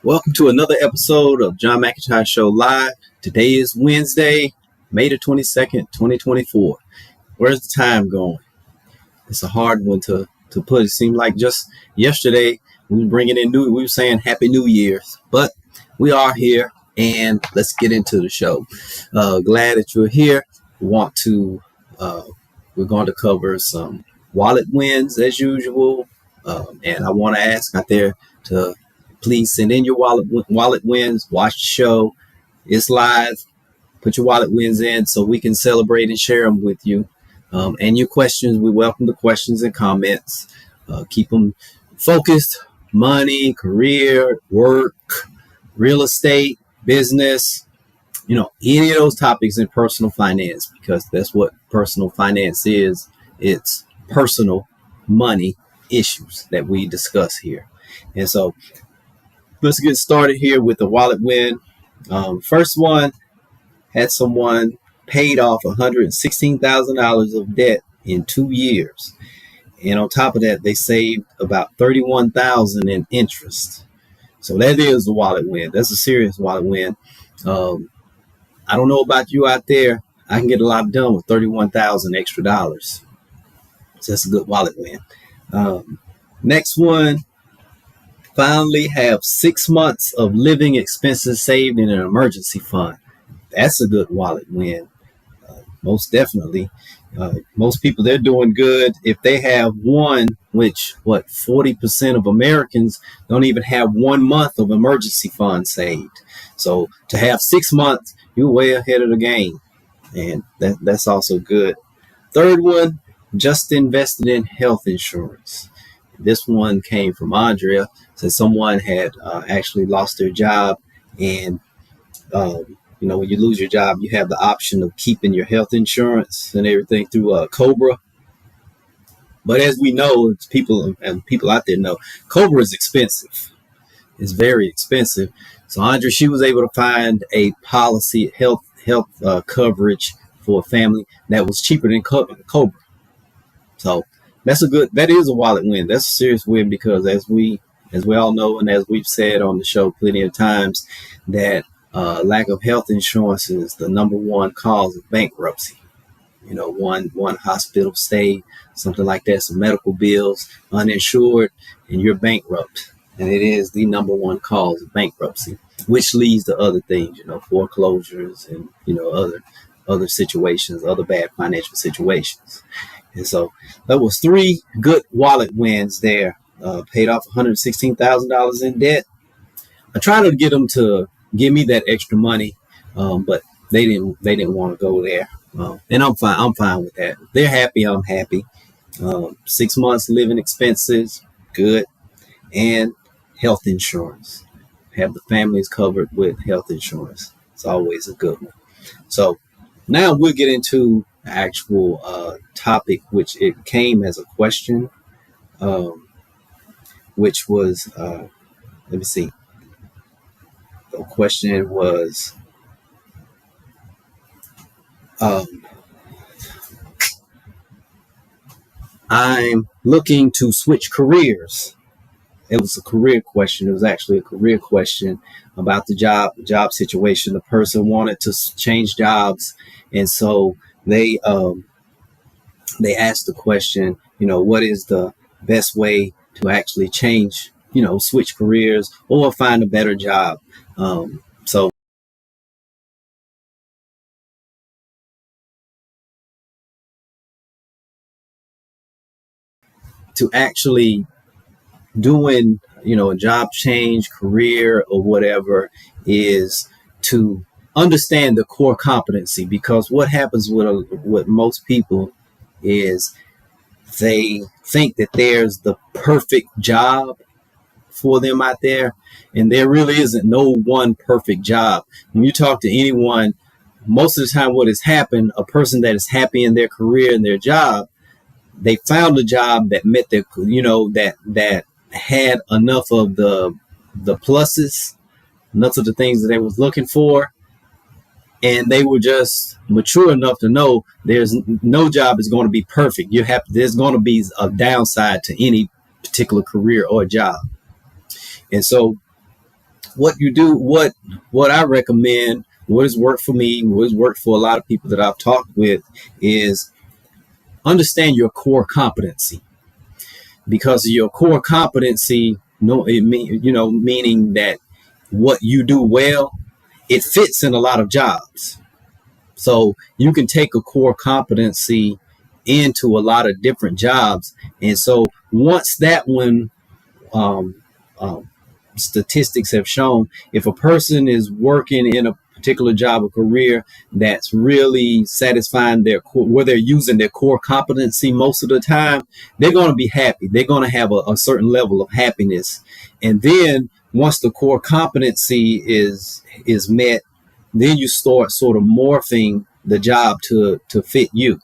Welcome to another episode of John McEntyre Show Live. Today is Wednesday, May the 22nd, 2024. Where's the time going? It's a hard one to put. It seemed like just yesterday we were saying Happy New Year's, but we are here and let's get into the show. Glad that you're here. We're going to cover some wallet wins as usual. And I want to ask out there to please send in your wallet wins. Watch the show. It's live. Put your wallet wins in so we can celebrate and share them with you. And your questions, we welcome the questions and comments. Keep them focused. Money, career, work, real estate, business, any of those topics in personal finance, because that's what personal finance is. It's personal money issues that we discuss here. And so let's get started here with the wallet win. First one had someone paid off $116,000 of debt in 2 years. And on top of that, they saved about $31,000 in interest. So that is a wallet win. That's a serious wallet win. I don't know about you out there. I can get a lot done with $31,000 extra dollars. So that's a good wallet win. Next one. Finally have 6 months of living expenses saved in an emergency fund. That's a good wallet win. Most definitely. Most people, they're doing good. If they have one, which 40% of Americans don't even have 1 month of emergency fund saved. So to have 6 months, you're way ahead of the game. And that's also good. Third one, just invested in health insurance. This one came from Andrea. Said someone had actually lost their job, and when you lose your job, you have the option of keeping your health insurance and everything through Cobra. But as we know, people out there know, Cobra is expensive. It's very expensive. So Andrea, she was able to find a policy health coverage for a family that was cheaper than Cobra. So that is a wallet win. That's a serious win, because as we all know, and as we've said on the show plenty of times, that lack of health insurance is the number one cause of bankruptcy. One hospital stay, something like that, some medical bills, uninsured, and you're bankrupt. And it is the number one cause of bankruptcy, which leads to other things, foreclosures and, other situations, other bad financial situations. And so that was 3 good wallet wins there. Paid off $116,000 in debt. I tried to get them to give me that extra money, but they didn't want to go there. And I'm fine. I'm fine with that. They're happy. I'm happy. 6 months living expenses, good, and health insurance. Have the families covered with health insurance. It's always a good one. So now we'll get into the actual topic, which it came as a question. Which was, let me see. The question was, I'm looking to switch careers. It was a career question. It was actually a career question about the job situation. The person wanted to change jobs, and so they asked the question, what is the best way to actually change, switch careers or find a better job. So to actually doing, a job change, career or whatever, is to understand the core competency, because what happens with most people is they think that there's the perfect job for them out there, and there really isn't no one perfect job. When you talk to anyone, most of the time what has happened, a person that is happy in their career and their job, they found a job that met their, that had enough of the pluses, enough of the things that they was looking for, and they were just mature enough to know there's no job is going to be perfect. There's going to be a downside to any particular career or job. And so what you do, what I recommend, what has worked for me, what has worked for a lot of people that I've talked with, is understand your core competency. Because your core competency, meaning that what you do well, it fits in a lot of jobs. So you can take a core competency into a lot of different jobs. And so once that one, statistics have shown, if a person is working in a particular job or career that's really satisfying their core, where they're using their core competency most of the time, they're going to be happy. They're going to have a certain level of happiness. And then once the core competency is met, then you start sort of morphing the job to fit you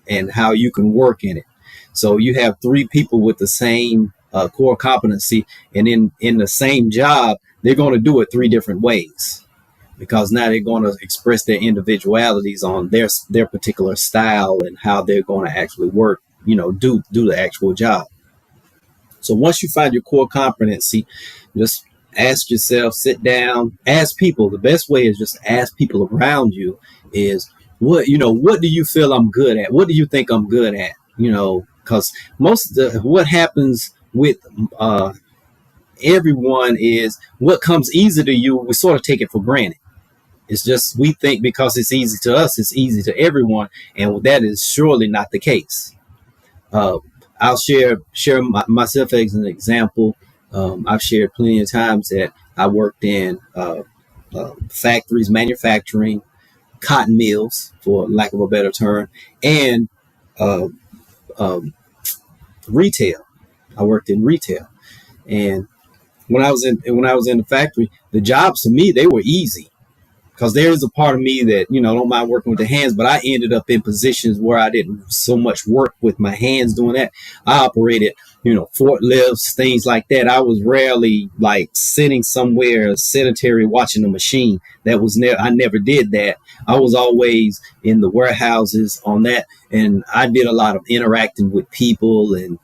and how you can work in it. So you have three people with the same core competency, and in the same job, they're going to do it three different ways, because now they're going to express their individualities on their particular style and how they're going to actually work, do the actual job. So once you find your core competency, just ask yourself, sit down, ask people. The best way is just ask people around you is, what do you feel I'm good at? What do you think I'm good at? Because most of what happens with everyone is what comes easy to you, we sort of take it for granted. It's just, we think because it's easy to us, it's easy to everyone, and that is surely not the case. I'll share myself as an example. I've shared plenty of times that I worked in factories, manufacturing, cotton mills, for lack of a better term, and retail. I worked in retail, and when I was in the factory, the jobs to me, they were easy, because there is a part of me that don't mind working with the hands, but I ended up in positions where I didn't so much work with my hands doing that. I operated forklifts, things like that. I was rarely like sitting somewhere sedentary watching a machine. I never did that. I was always in the warehouses on that, and I did a lot of interacting with people and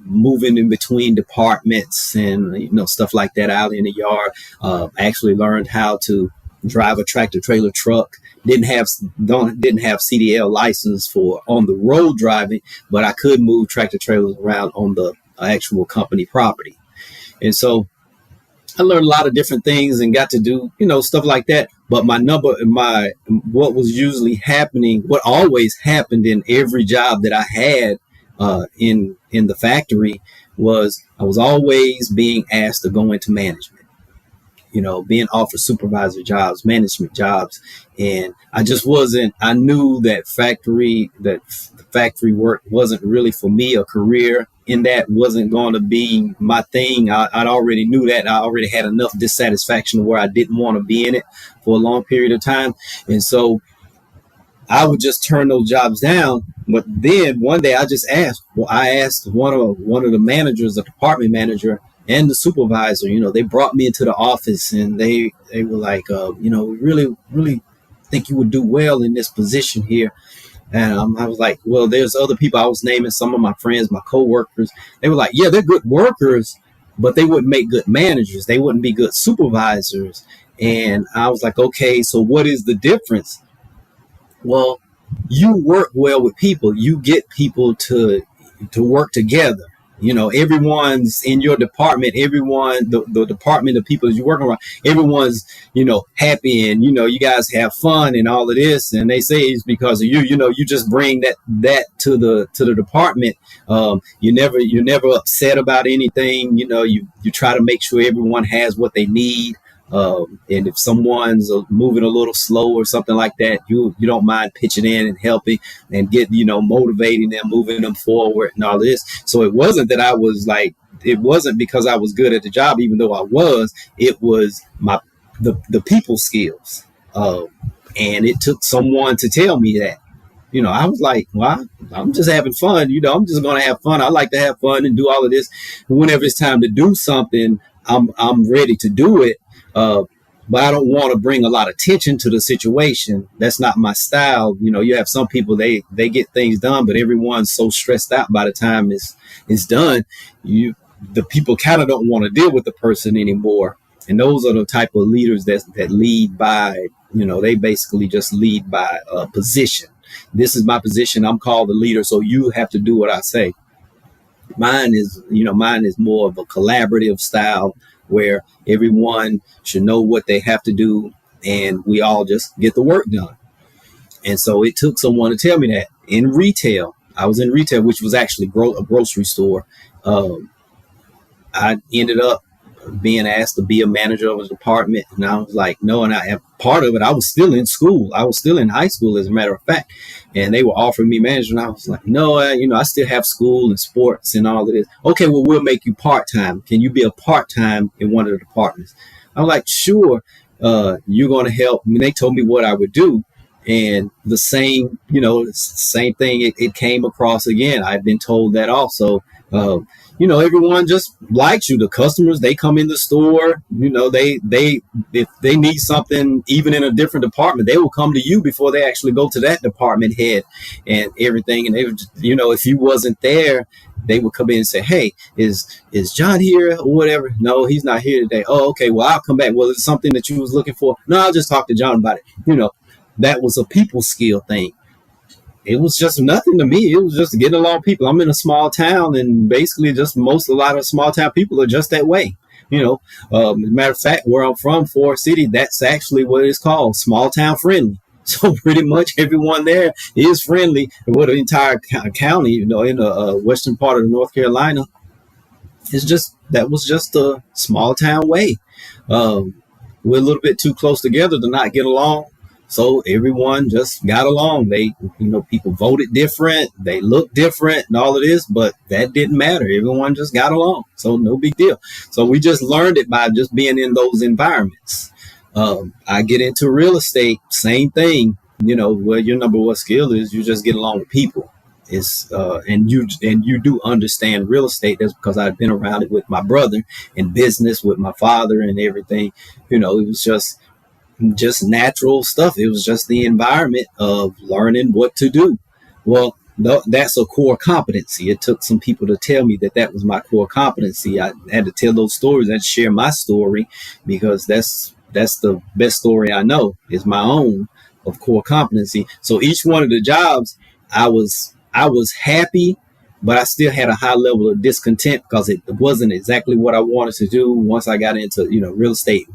moving in between departments and stuff like that out in the yard. Actually learned how to drive a tractor trailer truck. Didn't have CDL license for on the road driving, but I could move tractor trailers around on the actual company property. And so I learned a lot of different things and got to do stuff like that. But what was usually happening, what always happened in every job that I had in the factory, was I was always being asked to go into management, being offered supervisor jobs, management jobs. And I just wasn't, I knew that the factory work wasn't really for me. A career in that wasn't going to be my thing. I'd already knew that. I already had enough dissatisfaction where I didn't want to be in it for a long period of time. And so I would just turn those jobs down. But then one day I just asked. Well, I asked one of the managers, the department manager, and the supervisor. They brought me into the office, and they were like, we really, really think you would do well in this position here. And I was like, well, there's other people. I was naming some of my friends, my coworkers. They were like, yeah, they're good workers, but they wouldn't make good managers. They wouldn't be good supervisors. And I was like, okay, so what is the difference? Well, you work well with people. You get people to work together. Everyone's in your department. Everyone, the department of people that you're working around, everyone's, happy, and, you guys have fun and all of this. And they say it's because of you. You just bring that to the department. You're never upset about anything. You try to make sure everyone has what they need. And if someone's moving a little slow or something like that, you don't mind pitching in and helping and motivating them, moving them forward and all this. So it wasn't that it wasn't because I was good at the job, even though I was. It was the people skills, and it took someone to tell me that. I was like, well, I'm just having fun. I'm just going to have fun. I like to have fun and do all of this. Whenever it's time to do something, I'm ready to do it. But I don't want to bring a lot of tension to the situation. That's not my style. You have some people, they get things done, but everyone's so stressed out by the time it's done. The people kind of don't want to deal with the person anymore. And those are the type of leaders that lead by, they basically just lead by position. This is my position. I'm called the leader, so you have to do what I say. Mine is more of a collaborative style where everyone should know what they have to do and we all just get the work done. And so it took someone to tell me that. In retail, I was in retail, which was actually a grocery store. I ended up being asked to be a manager of a department, and I was like, no. And part of it, I was still in school. I was still in high school, as a matter of fact. And they were offering me manager, and I was like, no, I still have school and sports and all of this. Okay, well, we'll make you part-time. Can you be a part-time in one of the departments? I was like, sure. You're going to help. I mean, they told me what I would do. And the same thing, it came across again. I've been told that also. Everyone just likes you. The customers, they come in the store, they if they need something, even in a different department, they will come to you before they actually go to that department head and everything. And they would, if you wasn't there, they would come in and say, hey, is John here or whatever? No, he's not here today. Oh, okay. Well, I'll come back. Well, it's something that you was looking for. No, I'll just talk to John about it. That was a people skill thing. It was just nothing to me. It was just getting along with people. I'm in a small town, and basically just a lot of small town people are just that way. As a matter of fact, where I'm from, Forest City, that's actually what it's called, small town friendly. So pretty much everyone there is friendly. With the entire county, in the western part of North Carolina, that was just a small town way. We're a little bit too close together to not get along. So everyone just got along. People voted different. They looked different and all of this, but that didn't matter. Everyone just got along. So no big deal. So we just learned it by just being in those environments. I get into real estate, same thing. Where your number one skill is, you just get along with people. And you do understand real estate. That's because I've been around it with my brother and business with my father and everything. It was just natural stuff. It was just the environment of learning what to do. Well, that's a core competency. It took some people to tell me that was my core competency. I had to tell those stories and share my story because that's the best story I know, is my own of core competency. So each one of the jobs, I was happy, but I still had a high level of discontent because it wasn't exactly what I wanted to do. Once I got into, real estate,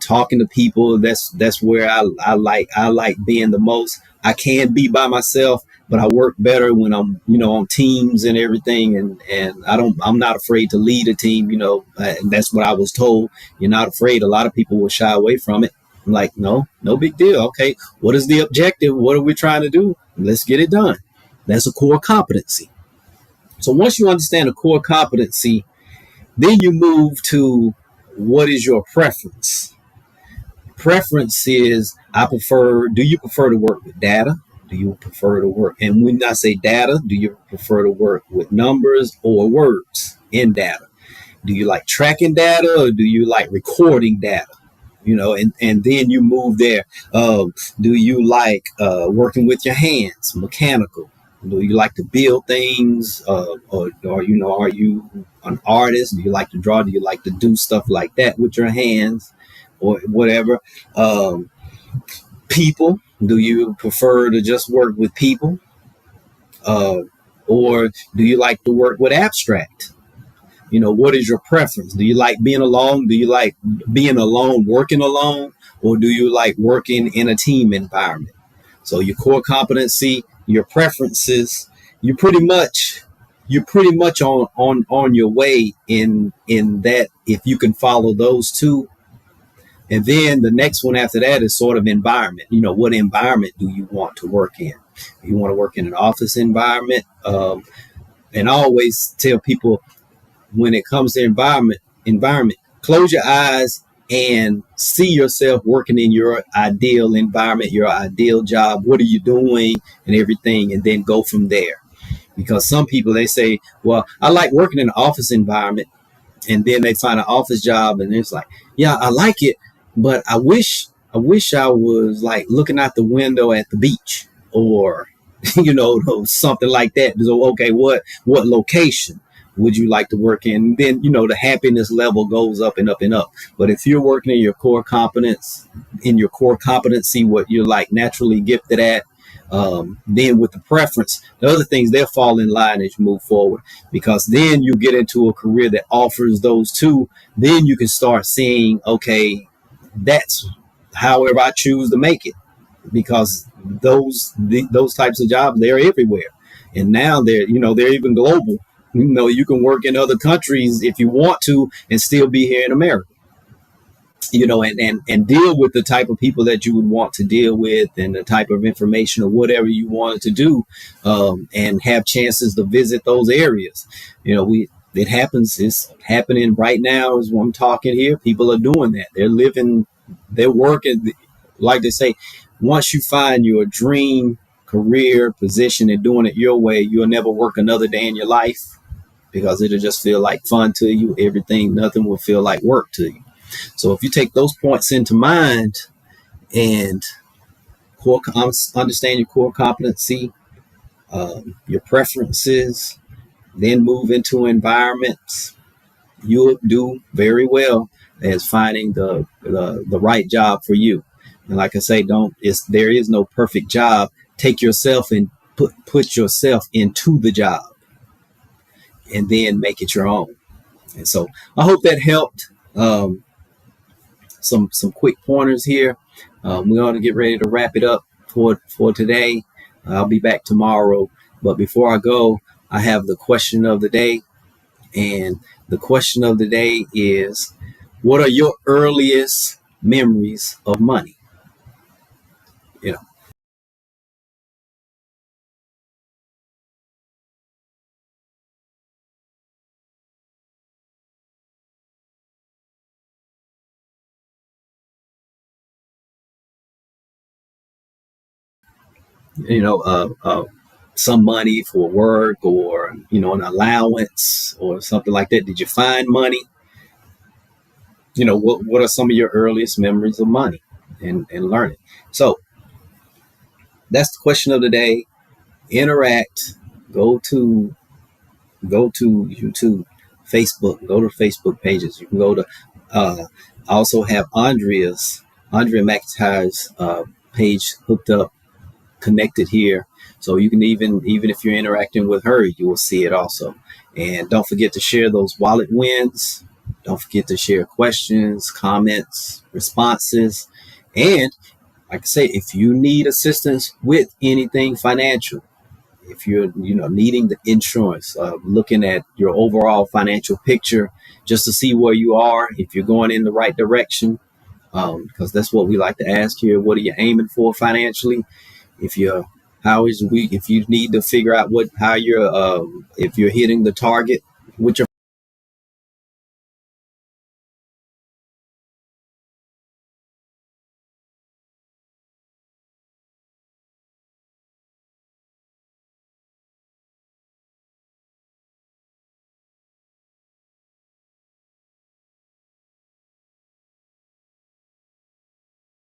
talking to people, that's where I like being the most. I can be by myself, but I work better when I'm, on teams and everything. And I'm not afraid to lead a team, and that's what I was told. You're not afraid. A lot of people will shy away from it. I'm like, no big deal. Okay. What is the objective? What are we trying to do? Let's get it done. That's a core competency. So once you understand a core competency, then you move to what is your preference. Preference is, do you prefer to work with data? Do you prefer to work, and when I say data, do you prefer to work with numbers or words in data? Do you like tracking data or do you like recording data? And then you move there. Do you like working with your hands, mechanical? Do you like to build things, or are you an artist? Do you like to draw? Do you like to do stuff like that with your hands, or whatever? People. Do you prefer to just work with people, or do you like to work with abstract? What is your preference? Do you like being alone? Do you like being alone, working alone, or do you like working in a team environment? So your core competency, your preferences, you're pretty much on your way in that, if you can follow those two. And then the next one after that is sort of environment. What environment do you want to work in? You want to work in an office environment. And I always tell people, when it comes to environment, close your eyes and see yourself working in your ideal environment, your ideal job. What are you doing and everything? And then go from there. Because some people, they say, well, I like working in an office environment. And then they find an office job and it's like, yeah, I like it, but I wish I was like looking out the window at the beach, or, something like that. So, okay, what location? would you like to work in? Then, the happiness level goes up and up and up. But if you're working in your core competence, what you're like naturally gifted at, then with the preference, the other things, they'll fall in line as you move forward, because then you get into a career that offers those two. Then you can start seeing, okay, that's however I choose to make it, because those types of jobs, they're everywhere. And now they're even global. You can work in other countries if you want to and still be here in America. And deal with the type of people that you would want to deal with, and the type of information or whatever you wanted to do, and have chances to visit those areas. It happens. It's happening right now as I'm talking here. People are doing that. They're living, they're working. Like they say, once you find your dream career position and doing it your way, you'll never work another day in your life, because it'll just feel like fun to you. Nothing will feel like work to you. So if you take those points into mind and understand your core competency, your preferences, then move into environments, you'll do very well as finding the right job for you. And like I say, there is no perfect job. Take yourself and put yourself into the job, and then make it your own. And so I hope that helped. Some quick pointers here. We're going to get ready to wrap it up for today. I'll be back tomorrow. But before I go, I have the question of the day. And the question of the day is, what are your earliest memories of money? Some money for work, or an allowance or something like that. Did you find money? What are some of your earliest memories of money and learning? So that's the question of the day. Interact. Go to YouTube, Facebook. Go to Facebook pages. You can go to I also have Andrea McIntyre's page hooked up, connected here. So you can even if you're interacting with her, you will see it also. And don't forget to share those wallet wins. Don't forget to share questions, comments, responses. And like I say, if you need assistance with anything financial, if you're needing the insurance, looking at your overall financial picture just to see where you are, if you're going in the right direction, because that's what we like to ask here. What are you aiming for financially? If you need to figure out if you're hitting the target with your